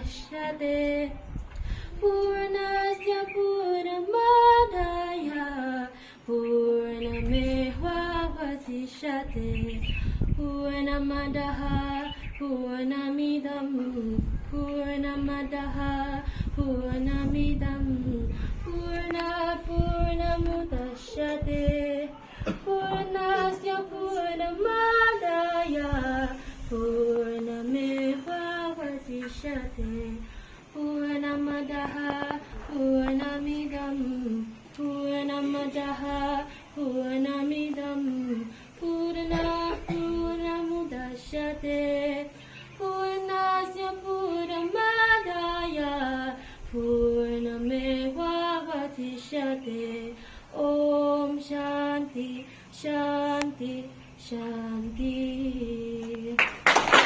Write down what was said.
पूर्णमुदच्छते पूर्णस्य पूर्णमादाय पूर्णमेवावशिष्यते पूर्णमदः पूर्णमिदं पूर्णमदः पूर्णमिदं पूर्णमुदच्छते पूर्णस्य पूर्णमादाय पूर्णमेवावशिष्यते पूर्णमदः पूर्णमिदं पूर्णमदः पूर्णमिदं पूर्णमुदच्छते पूर्णस्य पूर्णमादाय पूर्णमेवावशिष्यते ॐ शान्ति शान्ति शान्ति